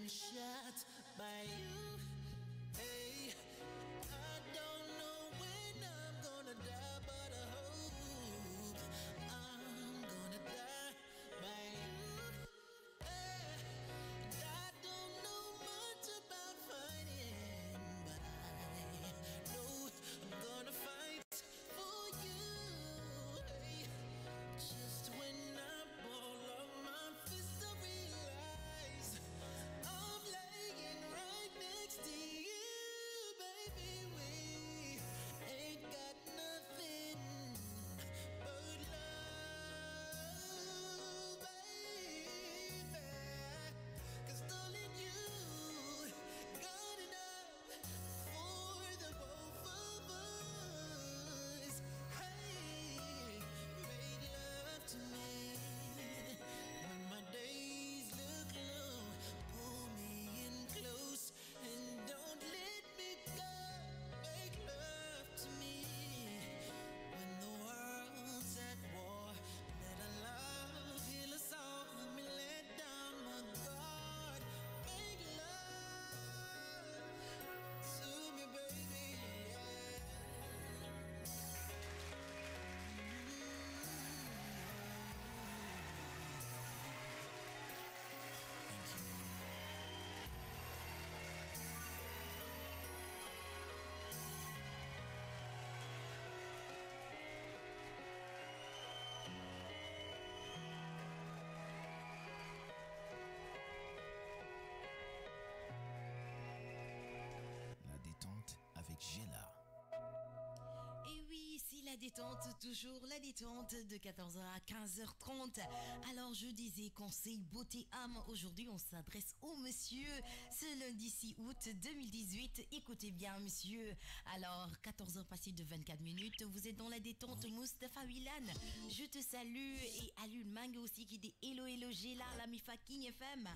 been shot by you. Hey, I don't know when I'm gonna die, but I hope I'm gonna die by you. Hey, I don't know much about fighting, but I know I'm gonna fight for you. Hey, just when I ball up my fist, I realize I'm laying right next to you, baby. We ain't got nothing but love, baby. 'Cause darling, you got enough for the both of us. Hey, make love to me when my days look low. Pull me in close and don't let me go. Make love to me when the world's at war. Let our love heal us all. Let me let down my guard. Make love to me, baby. Yeah. La détente avec Gela. Et oui, c'est la détente, toujours la détente de 14h à 15h30. Alors je disais conseil beauté âme. Aujourd'hui on s'adresse au monsieur. Ce lundi 6 août 2018. Écoutez bien monsieur. Alors 14h passées de 24 minutes. Vous êtes dans la détente. Mustapha Willan, je te salue. Et Alun Mang aussi qui dit hello hello Gela, la Mifa King FM.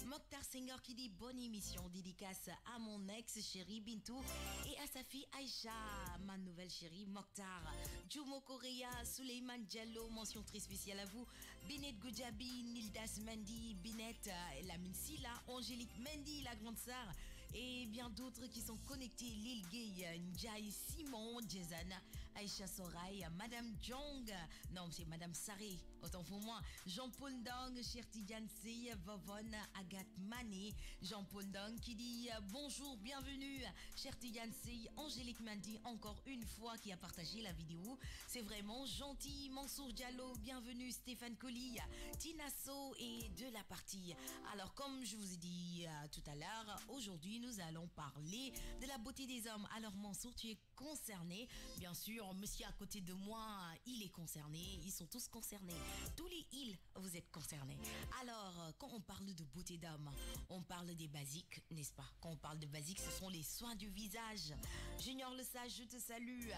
Mokhtar Singer qui dit bonne émission. Dédicace à mon ex chérie Bintou et à sa fille Aïcha, ma nouvelle chérie Mokhtar. Jumo Korea, Suleiman Diallo, mention très spéciale à vous. Binet Goujabi, Nildas Mendy, Binet, Lamine Silla, Angélique Mendy, la grande sœur, et bien d'autres qui sont connectés. Lil Gay, Njai Simon, Jason, Aïcha Soraï, Madame Jong, non c'est Madame Saré, autant pour moi. Jean-Paul Ndong, Cherti Jansi, Vovon, Agathe Mané, Jean-Paul Ndong qui dit bonjour, bienvenue. Cherti Jansi, Angélique Mendy, encore une fois qui a partagé la vidéo. C'est vraiment gentil. Mansour Diallo, bienvenue. Stéphane Colli, Tinasso et de la partie. Alors comme je vous ai dit tout à l'heure, aujourd'hui nous allons parler de la beauté des hommes. Alors Mansour, tu es concerné. Bien sûr, monsieur à côté de moi, il est concerné. Ils sont tous concernés. Tous les ils, vous êtes concernés. Alors, quand on parle de beauté d'homme, on parle des basiques, n'est-ce pas? Quand on parle de basiques, ce sont les soins du visage. Junior Le Sage, je te salue.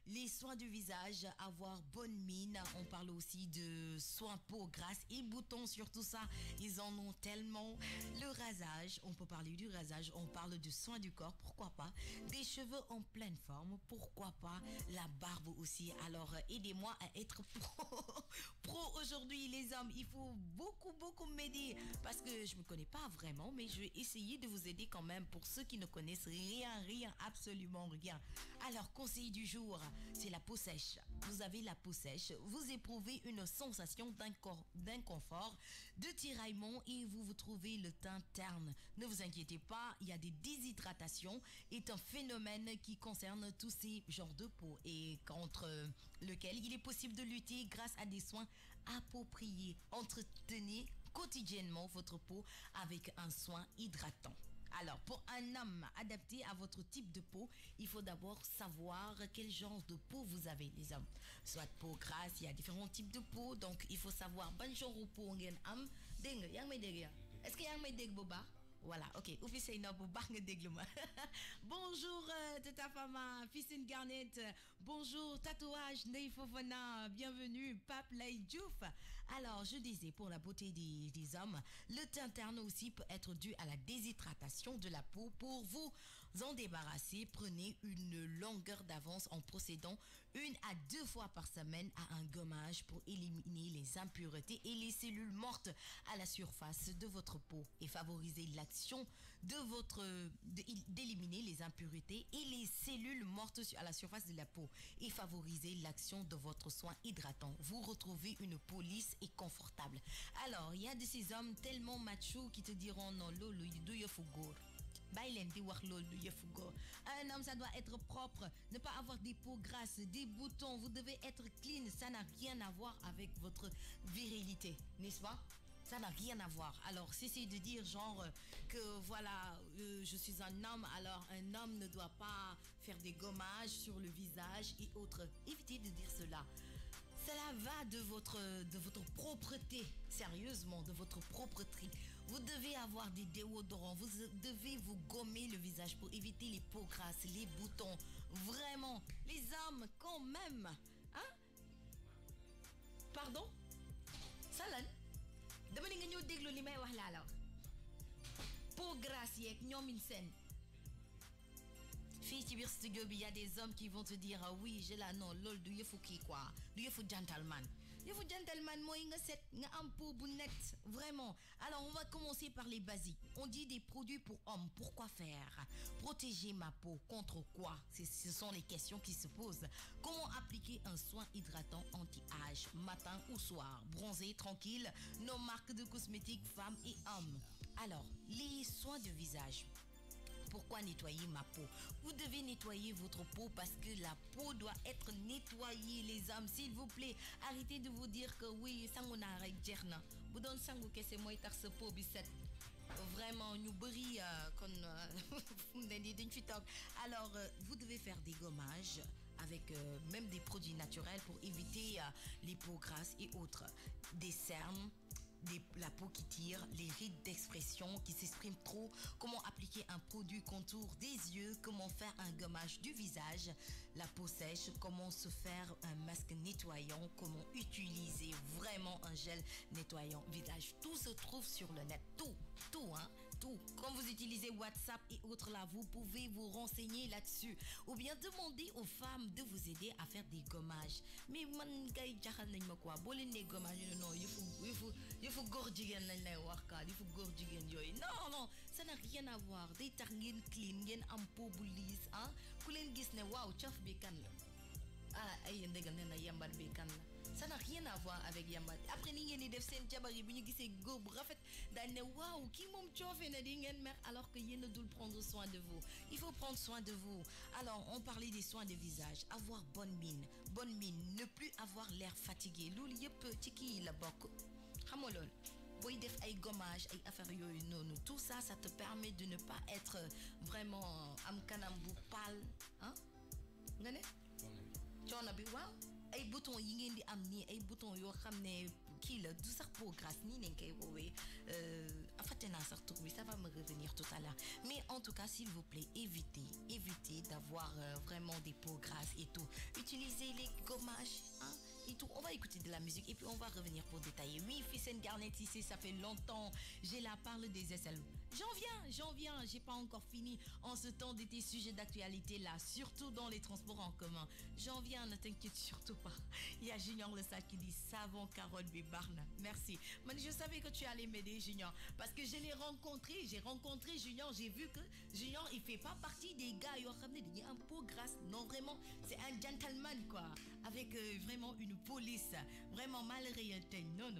Les soins du visage, avoir bonne mine. On parle aussi de soins peau grasse et boutons, surtout ça. Ils en ont tellement. Le rasage, on peut parler du rasage. On parle de soins du corps, pourquoi pas. Des cheveux en pleine forme, pourquoi pas. La barbe aussi. Alors, aidez-moi à être pro aujourd'hui, les hommes. Il faut beaucoup m'aider parce que je me connais pas vraiment, mais je vais essayer de vous aider quand même pour ceux qui ne connaissent rien, absolument rien. Alors, conseil du jour, c'est la peau sèche. Vous avez la peau sèche, vous éprouvez une sensation d'inconfort, de tiraillement et vous trouvez le teint terne. Ne vous inquiétez pas, il y a des déshydratations, est un phénomène qui concerne tous ces genres de peau et contre lequel il est possible de lutter grâce à des soins appropriés. Entretenez quotidiennement votre peau avec un soin hydratant. Alors, pour un homme adapté à votre type de peau, il faut d'abord savoir quel genre de peau vous avez, les hommes. Soit peau grasse, il y a différents types de peau, donc il faut savoir ban genre de peau ngeen am. Dégg nga, yaa ngi may dégg? Est-ce que yaa ngi may dégg bu baax? Voilà, ok. Oufi say nopp bu baax nga déglu ma. Bonjour Tata Fama, Fissine Garnet. Bonjour Tatouage Ndeye Fofana. Bienvenue Pape Lay Diouf. Alors, je disais, pour la beauté des hommes, le teint terne aussi peut être dû à la déshydratation de la peau. Pour vous en débarrasser, prenez une longueur d'avance en procédant 1 à 2 fois par semaine à un gommage pour éliminer les impuretés et les cellules mortes à la surface de votre peau et favoriser l'action d'éliminer les impuretés et les cellules mortes à la surface de la peau et favoriser l'action de votre soin hydratant. Vous retrouvez une peau lisse et confortable. Alors, il y a de ces hommes tellement machos qui te diront non, lolo, do you fugo. Un homme, ça doit être propre, ne pas avoir des peaux grasses, des boutons, vous devez être clean, ça n'a rien à voir avec votre virilité, n'est-ce pas? Ça n'a rien à voir. Alors, cessez de dire genre que voilà, je suis un homme, alors un homme ne doit pas faire des gommages sur le visage et autres. Évitez de dire cela. Cela va de votre propreté, sérieusement, de votre propreté. Vous devez avoir des déodorants, vous devez vous gommer le visage pour éviter les peaux grasses, les boutons. Vraiment, les hommes, quand même. Hein? Pardon? Salan? Dama ni nga ñëw déglu li may wax laa la wax. Peau grasse yeeg ñoomin seen. Fii ci biir studio bi y a des hommes qui vont te dire ah oui j'ai la non loolu du yëfu kii quoi du yëfu gentleman. Yëfu gentleman mooy nga set nga am peau bu net vraiment. Alors on va commencer par les basiques. On dit des produits pour hommes. Pourquoi faire? Protéger ma peau contre quoi? Ce sont les questions qui se posent. Comment appliquer un soin hydratant anti-âge matin ou soir? Bronzer tranquille. Nos marques de cosmétiques femmes et hommes. Alors les soins de visage. Pourquoi nettoyer ma peau? Vous devez nettoyer votre peau parce que la peau doit être nettoyée, les hommes. S'il vous plaît, arrêtez de vous dire que oui, sangu naa rek jeex na. Bu doon sangu kese mooy tax sa peau bi set. Vraiment, ñu bëri kon dañ fi toog. Alors, vous devez faire des gommages avec même des produits naturels pour éviter les peaux grasses et autres. Des cernes. La peau qui tire, les rides d'expression qui s'expriment trop, comment appliquer un produit contour des yeux, comment faire un gommage du visage, la peau sèche, comment se faire un masque nettoyant, comment utiliser vraiment un gel nettoyant visage. Tout se trouve sur le net, tout, hein. Tout. Quand vous utilisez WhatsApp et autres là, vous pouvez vous renseigner là-dessus. Ou bien demander aux femmes de vous aider à faire des gommages. Mais man gay jaxal nañ ma quoi. Bo leen né gommage non, yëfu góor jigéen lañ lay wax ka, yëfu góor jigéen yooyu. Non, ça n'a rien à voir. Day tax ngeen clean, ngeen am peau bu lisse, hein. Ku leen gis ne waaw, cof bi kan la. Ah, ay ndëgal nee na yambal bi kan la. Ça n'a rien à voir avec yamba. Après ni ngeen di def seen jabar yi bu ñu gisee góor bu rafet dañ ne waaw kii moom coofe na di ngeen mer alors que yéen a dul prendre soin de vous. Il faut prendre soin de vous. Alors on parlait des soins de visage. Avoir bonne mine, ne plus avoir l'air fatigué. Loolu yëpp ci kii la bokk. Xam nga loolu. Booy def ay gommage ay affaires yooyu noonu. Tout ça te permet de ne pas être vraiment am kanam bu pâle, hein? Nga ne? Coono bi waaw. Ay boutons yi ngeen di am nii ay boutons yoo xam ne kii la du sax peau grasse nii nañ koy woowee fàtte naa sax tur bi ça va me revenir tout à l'heure mais en tout cas s'il vous plaît évitez d'avoir vraiment des peaux grasses et tout utilisez les gommages hein et tout. On va écouter de la musique et puis on va revenir pour détailler. Oui, Fissen Garnet ici, ça fait longtemps. J'ai la parle des aisselles. J'en viens. J'ai pas encore fini en ce temps d'été sujet d'actualité là, surtout dans les transports en commun. J'en viens, ne t'inquiète surtout pas. Il y a Junior Le Sal qui dit savon carotte Barna. Merci. Mais je savais que tu allais m'aider, Junior, parce que je l'ai rencontré. J'ai rencontré Junior. J'ai vu que Junior, il fait pas partie des gars. Il y a un peau grasse. Non, vraiment, c'est un gentleman quoi, avec vraiment une police vraiment mal réalité. Non.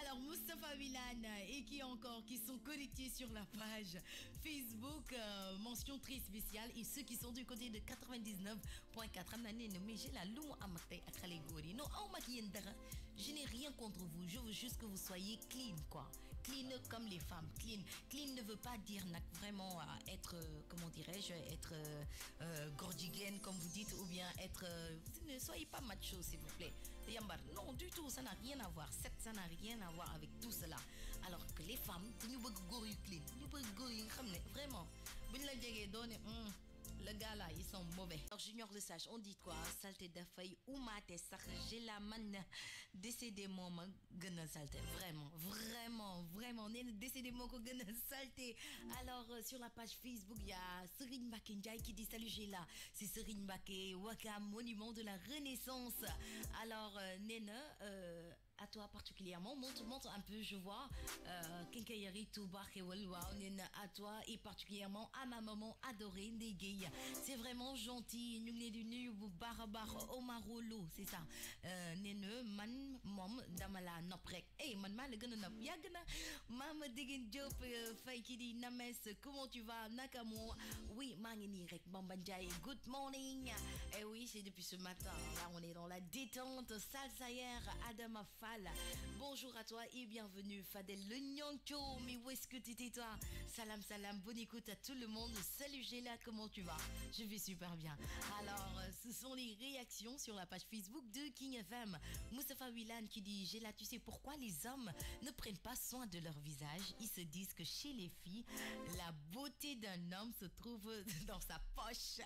Alors Moustapha Milan et qui encore qui sont connectés sur la page Facebook mention très spéciale et ceux qui sont du côté de 99.4 mais j'ai la loue à non je n'ai rien contre vous, je veux juste que vous soyez clean quoi. Clean comme les femmes, clean ne veut pas dire vraiment être comment dirais-je, être gordigan comme vous dites, ou bien être ne soyez pas macho s'il vous plaît. Non du tout, ça n'a rien à voir, ça n'a rien à voir avec tout cela. Alors que les femmes nous bëgg góor yu clean, ñu bëgg góor yi nga xam ne vraiment buñ la jegee doone le gars là, ils sont mauvais. Alors Junior le sage, on dit quoi? Saleté de feuille ou maté, ça j'ai la manne. Décédez-moi, ma gueule saleté. Vraiment, vraiment, vraiment. Décédez-moi, que gueule saleté. Alors sur la page Facebook, il y a Serine Makenjai qui dit salut Géla. C'est Serine Maké, Waka, monument de la Renaissance. Alors Nena, à toi particulièrement, montre un peu, je vois. Kinkayari Touba à toi et particulièrement à ma maman adorée, Negei. C'est vraiment gentil. Nous les du Barabar Omarolo, c'est ça. Nene, man, mom, damala, noprek. Hey, man, le gana nop. Yagana, mam, digin job, faikidi, names, comment tu vas, Nakamo? Oui, mangini, rek, bambanjai, good morning. Eh oui, c'est depuis ce matin. Là, on est dans la détente. Salsayer, Adama Fall. Bonjour à toi et bienvenue, Fadel le Nyancho. Mais où est-ce que t'étais, toi? Salam, salam, bonne écoute à tout le monde. Salut Géla, comment tu vas? Je vais super bien. Alors, ce sont les réactions sur la page Facebook de King FM. Moustapha Willan qui dit: Géla, tu sais pourquoi les hommes ne prennent pas soin de leur visage? Ils se disent que chez les filles, la beauté d'un homme se trouve dans sa poche.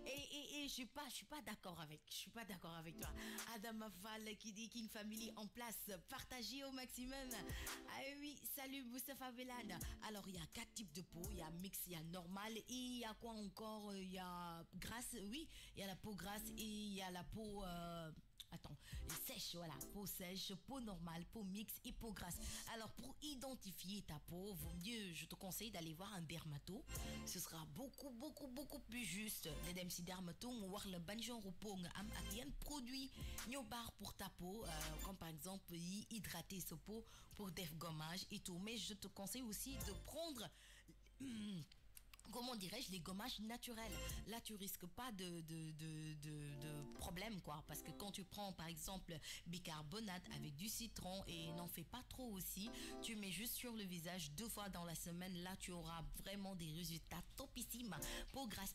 et je suis pas d'accord avec. Je suis pas d'accord avec toi. Adam Afal qui dit qu'une famille en place, partagée au maximum. Ah oui, salut Moustapha Velane. Alors il y a 4 types de peau. Il y a mix, il y a normal et il y a quoi encore? Il y a grasse, oui. Il y a la peau grasse et il y a la peau... Attends, sèche, voilà, peau sèche, peau normale, peau mixte et peau grasse. Alors pour identifier ta peau, vaut mieux, je te conseille d'aller voir un dermato. Ce sera beaucoup plus juste. Mesdames, si dermato, on va voir le banjon au peau, un produit bar pour ta peau, comme par exemple hydrater ce peau pour des gommages et tout. Mais je te conseille aussi de prendre... comment dirais-je, les gommages naturels. Là, tu risques pas de problème, quoi. Parce que quand tu prends, par exemple, bicarbonate avec du citron et n'en fais pas trop aussi, tu mets juste sur le visage 2 fois dans la semaine. Là, tu auras vraiment des résultats topissimes. Pour grâce,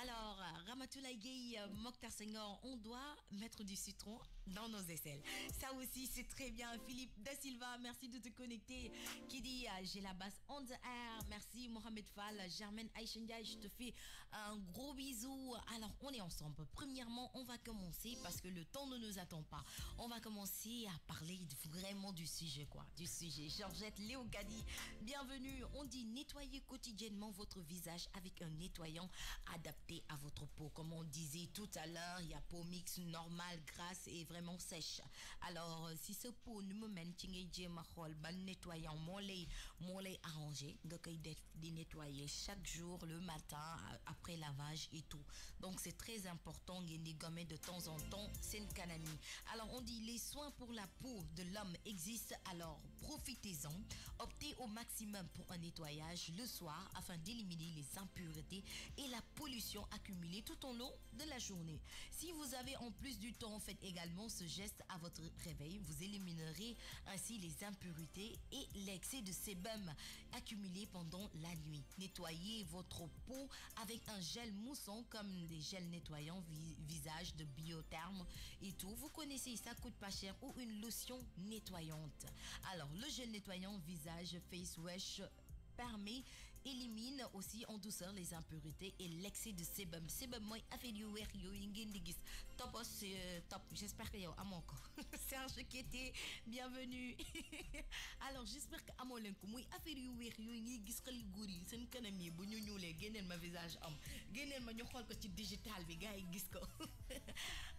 alors, Ramatoulaye Gay, Mokhtar Senghor, on doit mettre du citron dans nos aisselles. Ça aussi, c'est très bien. Philippe Da Silva, merci de te connecter. Qui dit, j'ai la basse on the air. Merci, Mohamed Fall. Germaine Aïchendia, je te fais un gros bisou. Alors, on est ensemble. Premièrement, on va commencer parce que le temps ne nous attend pas. On va commencer à parler vraiment du sujet, quoi. Du sujet. Georgette Léogadi, bienvenue. On dit nettoyer quotidiennement votre visage avec un nettoyant adapté à votre peau. Comme on disait tout à l'heure, il y a peau mixte, normale, grasse et vraiment sèche. Alors, si ce peau ne me mène, nettoyant, mon lait arrangé, donc il nettoyer chaque jour, le matin, après lavage et tout. Donc, c'est très important, il y a de temps en temps, c'est une canamie. Alors, on dit les soins pour la peau de l'homme existent, alors profitez-en. Optez au maximum pour un nettoyage le soir afin d'éliminer les impuretés et la pollution accumulée tout au long de la journée. Si vous avez en plus du temps, faites également ce geste à votre réveil. Vous éliminerez ainsi les impuretés et l'excès de sébum accumulé pendant la nuit. Nettoyez votre peau avec un gel moussant comme des gels nettoyants visage de Biotherme et tout. Vous connaissez, ça coûte pas cher, ou une lotion nettoyante. Alors, le gel nettoyant visage Face Wash élimine aussi en douceur les impuretés et l'excès de sébum. Sébum, moi, affaire yu weex yooyu ngeen di gis. Top, top. J'espère que yow amoo ko. Serge Kété, bienvenue. Alors, j'espère que amoo leen ko. Muy affaire yu weex yooyu ngi gis xale yu góor yi seen kanam yi bu ñu ñuulee génneel ma visage am. Génneel ma ñu xool ko ci digital bi gars yi gis ko.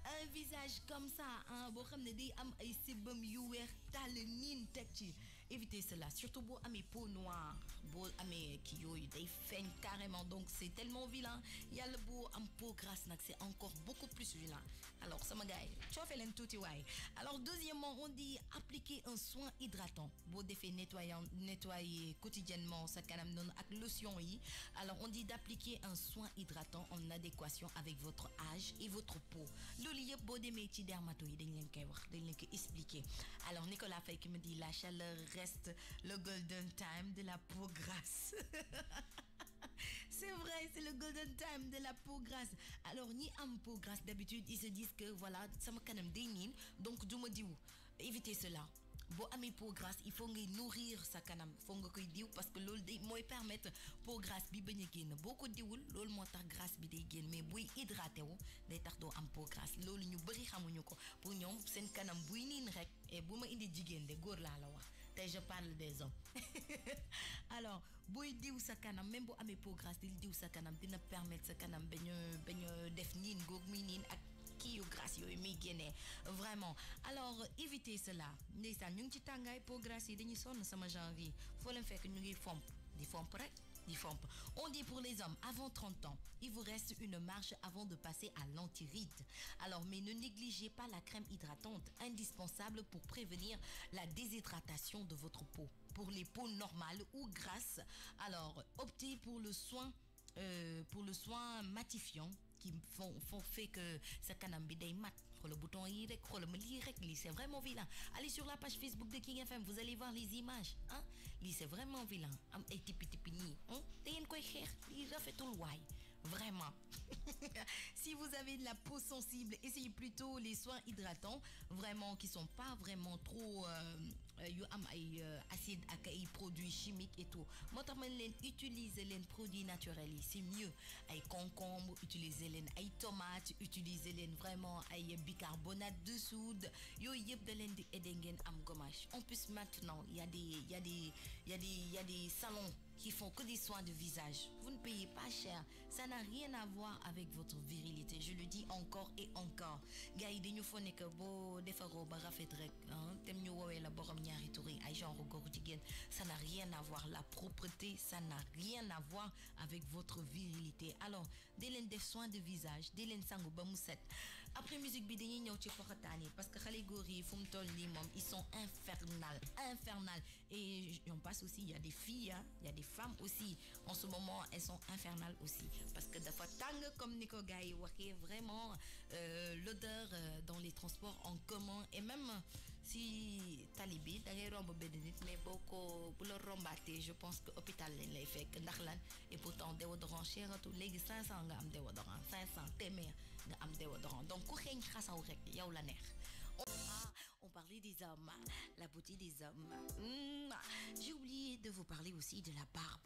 Un visage comme ça, hein, boo xam ne day am ay sébum yu weex tàll niin teg ci. Évitez cela, surtout boo amee peau noire, boo amee kii yooyu day feeñ carrément, donc c'est tellement vilain. Yàlla boo am peau grasse nag, c'est encore beaucoup plus vilain. Alors sama gars yi coofee leen tuuti waay. Alors deuxièmement, on dit appliquer un soin hydratant. Boo defee nettoyer quotidiennement sa kanam noonu ak lotion yi. Alors on dit d'appliquer un soin hydratant en adéquation avec votre âge et votre peau. Loolu yëpp boo demee ci dermato yi dañ leen koy wax, dañ leen koy expliquer. Alors Nicolas Faye qui me dit la chaleur reste le golden time de la peau grasse. C'est vrai, c'est le golden time de la peau grasse. Alors, ni am peau grasse, d'habitude, ils se disent que voilà, sama kanam day niin, donc du ma diw. Évitez cela. boo amee peau grasse il faut ngay nourrir sa kanam foog nga koy diw parce que loolu day mooy permettre peau grasse bi bañ a génn boo ko diwul loolu moo tax grasse bi day génn mais buy hydraté wu day tax doo am peau grasse loolu ñu bëri xamuñu ko pour ñoom seen kanam buy niin rek et bu ma indi jigéen de góor laa la wax tey je parle des hommes alors booy diw sa kanam même bu amee peau grasse di diw sa kanam dina permettre sa kanam bañ a def niin goog muy niin ak kii yu grasse yooyu muy génnee vraiment alors évitez cela ndeysaan ñu ngi ci tàngaay peau grasse yi dañuy sonn sama genre yi foo leen fekk ñu ngi fomp rek di fomp. On dit pour les hommes avant 30 ans il vous reste une marge avant de passer à l'antiride alors mais ne négligez pas la crème hydratante indispensable pour prévenir la déshydratation de votre peau pour les peaux normales ou grasses alors optez pour le soin matifiant qui font fait que sa kanam bi day mat xoolal bouton yi rek xoolal ma lii rek lii c'est vraiment vilain allez sur la page Facebook de King FM vous allez voir les images hein lii c'est vraiment vilain am ay tipi nii da ngeen koy xeex lii rafetul waay vraiment si vous avez de la peau sensible essayez plutôt les soins hydratants vraiment qui sont pas vraiment trop yu am ay acide ak ay produits chimiques et tout moo tax man leen utiliser leen produits naturels yi c'est mieux ay concombre utiliser leen ay tomates utiliser leen vraiment ay bicarbonate de soude yooyu yëpp da leen di aider ngeen am gommage en plus maintenant il y a des salons qui font que des soins de visage vous ne payez pas cher ça n'a rien à voir avec votre virilité je le dis encore et encore gars yi dañu fo nekk boo defaroo ba rafet rek tem ñu woowee la borom ñaari tur yi ay genre góor jigéen ça n'a rien à voir la propreté ça n'a rien à voir avec votre virilité alors dee leen def soin de visage dee leen sangu ba mu set après musique bi dañuy ñëw ci poxataan yi parce que xale góor yi fu mu toll nii moom ils sont infernales et j'en passe aussi il y a des filles il y a des femmes aussi en ce moment elles sont infernales aussi parce que dafa tàng comme ni ko gars yi waxee vraiment l'odeur dans les transports en commun et même si tali bi da ngay romb benn nit mais boo ko bu la rombaatee je pense que hôpital lañ lay fekk ndax lan et pourtant déodorant cheratu léegi 500 nga am déodorant 500 téeméer nga am déodorant donc ku xeeñ xasaw rek yow la neex on parlait des hommes, la beauté des hommes. J'ai oublié de vous parler aussi de la barbe.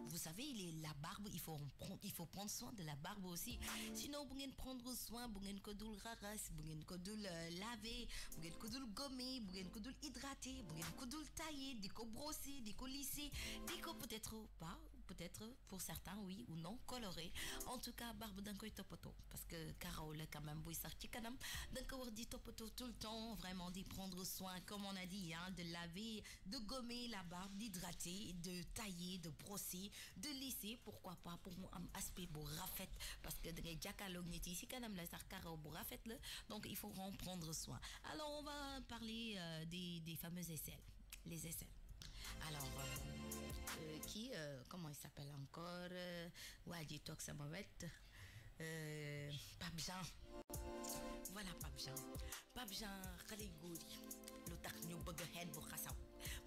Vous savez, la barbe, il faut prendre soin de la barbe aussi. Sinon, vous pouvez prendre soin, vous pouvez kodul raras, vous pouvez kodul laver, vous pouvez kodul gommer, vous pouvez kodul hydrater, vous pouvez kodul tailler, déco brosser, déco lisser, déco peut-être pas. Peut-être pour certains oui ou non coloré en tout cas barbe da nga koy toppatoo parce que karaw la quand même buy sax ci kanam da nga ko war di toppatoo tout le temps vraiment d'y prendre soin comme on a dit de laver de gommer la barbe d'hydrater de tailler de brosser de lisser pourquoi pas pour mu am aspect bu rafet parce que da ngay jàkkaarloog nit yi ci kanam la sax karaw bu rafet la donc il faut en prendre soin alors on va parler des fameuses aisselles les aisselles alors comment il s'appelle encore waa ji toog sama wet Pape Jean voilà Pape Jean xale yu góor yi lu tax ñu bëgg xeet bu xasaw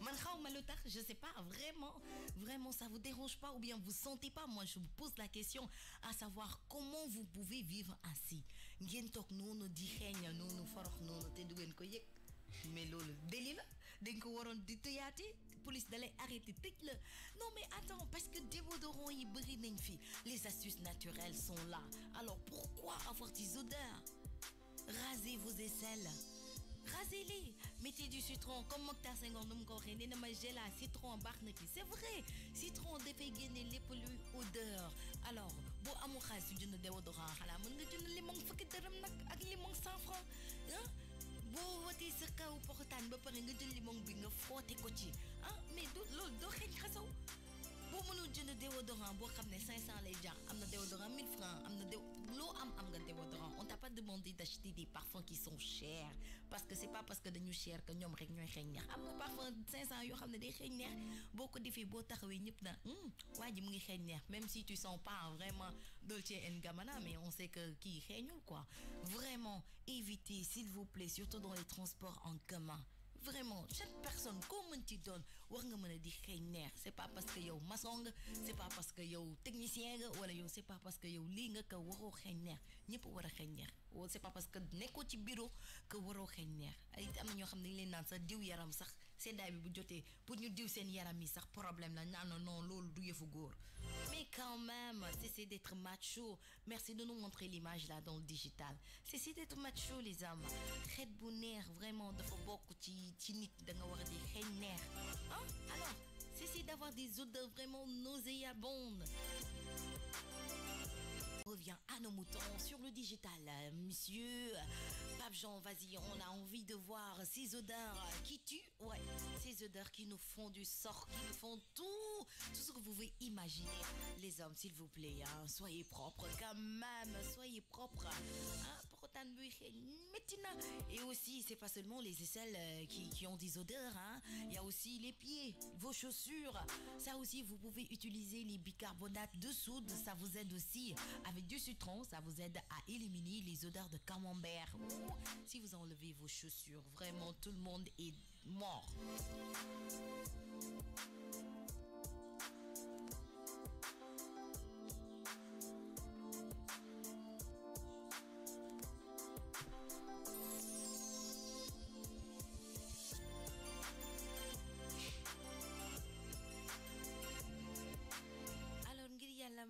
man xaw ma lu tax je sais pas vraiment ça vous dérange pas ou bien vous sentez pas moi je vous pose la question à savoir comment vous pouvez vivre ainsi ngeen toog noonu di xeeña noonu forox noonu te du ngeen ko yëg mais loolu déli la dañ ko waroon di tëyaate police dalay arrêter tëj la non mais attends parce que déodorant yi bëri nañ fi les astuces naturelles sont là alors pourquoi avoir des odeurs rasez vos aisselles rasez-les mettez du citron comme Mokhtar Senghor nu mu ko waxee nee na ma gel à citron baax na ci c'est vrai citron dafay génne lépp luy odeur alors boo amul xaalis su jënd déodorant xalaa mën nga jënd limon fukki dërëm nag ak limon 100 francs boo watee sa kaw poxotaan ba pare nga jël limon bi nga foote ko ci mais loolu doo xeeñ xasaw boo mënul jënd déodorant boo xam ne 500 lay jar am na déodorant 1000 francs am na loo am nga déodorant on t'a pas demandé d'acheter des parfums qui sont chers parce que c'est pas parce que dañu cher que ñoom rek ñooy xeeñ neex am na parfum 500 yoo xam ne day xeeñ neex boo ko defee boo taxawee ñëpp na waa ji mu ngi xeeñ neex même si tu sens pas vraiment Dolce & Gabbana mais on sait que kii xeeñul quoi vraiment évitez s'il vous plaît surtout dans les transports en commun vraiment chaque personne comme tu donnes war nga mën a di xeeñ neex c'est pas parce que yow maçon nga c'est pas parce que yow technicien nga wala yow c'est pas parce que yow lii nga ko waroo xeeñ neex ñëpp war a xeeñ neex wala c'est pas parce que nekkoo ci bureau que waroo xeeñ neex ay am na ñoo xam ne dañ leen naan sax diw yaram sax seddaay bi bu jotee pour ñu diw seen yaram yi sax problème la naan non loolu du yëfu góor mais quand même cessez d'être macho merci de nous montrer l'image là dans le digital cessez d'être macho les hommes xeet bu neex vraiment dafa bokk ci nit da nga war a di xeeñ neex hein alors cessez d'avoir des odeurs vraiment nauséabondes. Revient à nos moutons sur le digital. Monsieur Pape Jean, vas-y, on a envie de voir ces odeurs qui tuent. Ouais, ces odeurs qui nous font du sort, qui nous font tout ce que vous pouvez imaginer. Les hommes, s'il vous plaît, hein, soyez propres quand même, soyez propres. Hein, et aussi, c'est pas seulement les aisselles qui ont des odeurs, hein. Il y a aussi les pieds, vos chaussures. Ça aussi, vous pouvez utiliser les bicarbonates de soude. Ça vous aide aussi avec du citron. Ça vous aide à éliminer les odeurs de camembert. Ouh, si vous enlevez vos chaussures, vraiment, tout le monde est mort.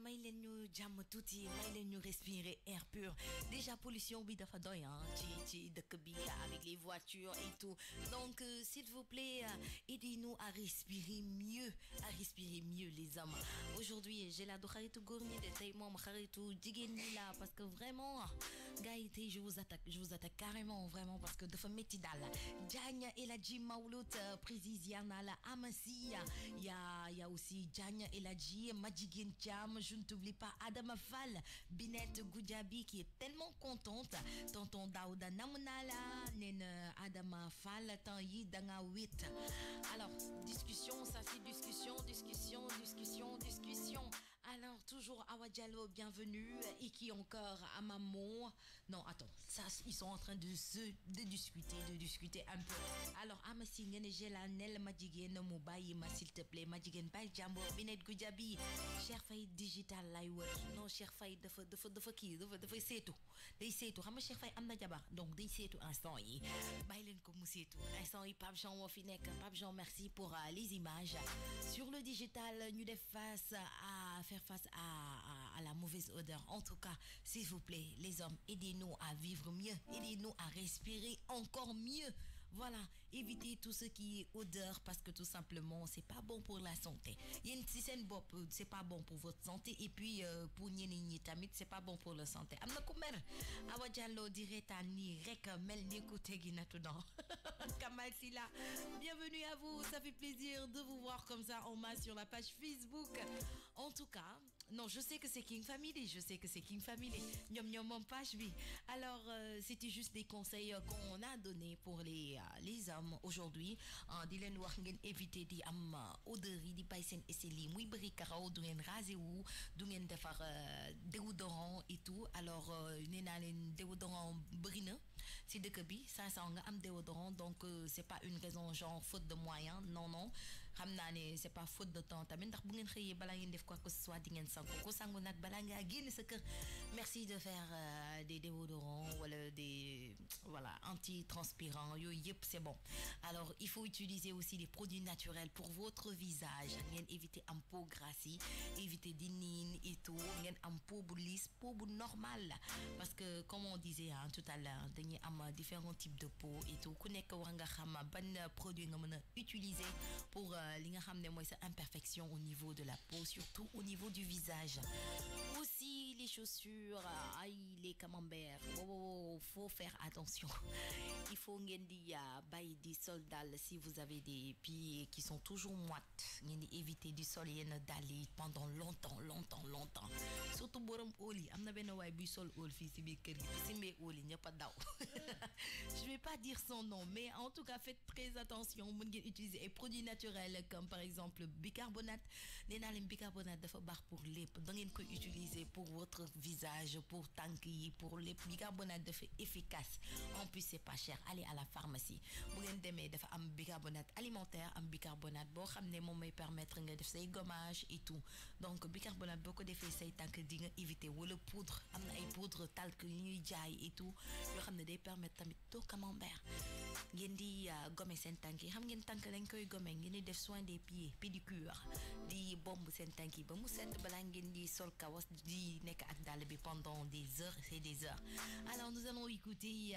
may leen ñu jàmm tuuti may leen ñu respirer air pur déjà pollution bi dafa doy hein ci dëkk bi avec les voitures et tout donc s'il vous plaît aidez-nous à respirer mieux les hommes aujourd'hui j'ai la du xaritu góor ñi de tey moom xaritu jigéen ñi la parce que vraiment gars yi tey je vous attaque carrément vraiment parce que dafa métti daal Diagne Eladji Mawlud présidentielle Amassi il y a aussi Diagne Eladji Madjiguène Thiam je ne t'oublie pas Adama Fall Binette Goudiaby qui est tellement contente tonton Daouda namunala nena Adama Fall temps yi danga 8 alors discussion ça c'est discussion alors toujours Awa Diallo bienvenue et qui encore à Maman non attends ça ils sont en train de discuter un peu alors Amassi ngene jela nel Madjiguène mu bàyyi ma s'il te plaît Madjiguène bay jambour Binette Goudiaby Cheikh Faye digital lay wër non Cheikh Faye dafay seetu day seetu xam nga Cheikh Faye am na jabar donc day seetu instant yi bàyyi leen ko mu seetu instant yi Pape Jean moo fi nekk Pape Jean merci pour les images sur le digital ñu def faire face à la mauvaise odeur en tout cas s'il vous plaît les hommes aidez-nous à vivre mieux aidez-nous à respirer encore mieux voilà évitez tout ce qui est odeur parce que tout simplement c'est pas bon pour la santé yéen ci seen bopp c'est pas bon pour votre santé et puis pour ñeneen ñi tamit c'est pas bon pour la santé am na ku mer Awa Diallo di reetaan nii rek mel ni ku teggi natu dan Kamal Silla bienvenue à vous ça fait plaisir de vous voir comme ça en masse sur la page Facebook en tout cas non je sais que c'est King Family ñoom moom page bi alors c'était juste des conseils qu'on a donné pour les hommes aujourd'hui di leen wax ngeen éviter di am odeur yi di bàyyi seen aisselle yi muy bëri karaw du ngeen rasé wu du ngeen defar déodorant et tout alors nee naa leen déodorant bëri na si dëkk bi 500 nga am déodorant donc c'est pas une raison genre faute de moyens non xam naa ne c'est pas faute de temps tamit ndax bu ngeen xëyee balaa ngeen def quoi que ce soit di ngeen sangu ko sangu nag balaa ngaa génn sa kër merci de faire des déodorants wala des voilà antitranspirants yooyu yëpp c'est bon alors il faut utiliser aussi des produits naturels pour votre visage ngeen éviter am peau grasse yi éviter di niin et tout ngeen am peau bu lisse peau bu normal parce que comme on disait tout à l'heure dañuy am différents types de peau et tout ku nekk war nga xam ban produit nga mën a utiliser pour li nga xam ne mooy sa imperfection au niveau de la peau surtout au niveau du visage aussi les chaussures les camemberts faut faire attention il faut ngeen di bàyyi di sol dàll si vous avez des pieds qui sont toujours moites ngeen di éviter di sol yenn dàll yi pendant longtemps surtout borom óol yi am na benn waay buy sol óol fii si biir kër gi si mbee óol yi ñëpp a daw je vais pas dire son nom mais en tout cas faites très attention mën ngeen utiliser ay produits naturels comme par exemple bicarbonate nee naa leen bicarbonate dafa baax pour lépp da ngeen koy utiliser pour votre votre visage pour tanki pour les bicarbonate de fait efficace en plus c'est pas cher allez à la pharmacie bu ngeen demee dafa am bicarbonate alimentaire am bicarbonate boo xam ne moom may permettre nga def say gommage et tout donc bicarbonate boo ko defee say tànk di nga éviter wala poudre am na ay poudre talc yu ñuy jaay et tout yoo xam ne day permettre tamit taux camembert ngeen di gommer seen tànk yi xam ngeen tànk lañ koy gommer ngeen di def soin des pieds pédicure di bomb seen tànk yi ba mu set balaa ngeen di sol kawas di nekk ak dàll bi pendant des heures et des heures alors nous allons écouter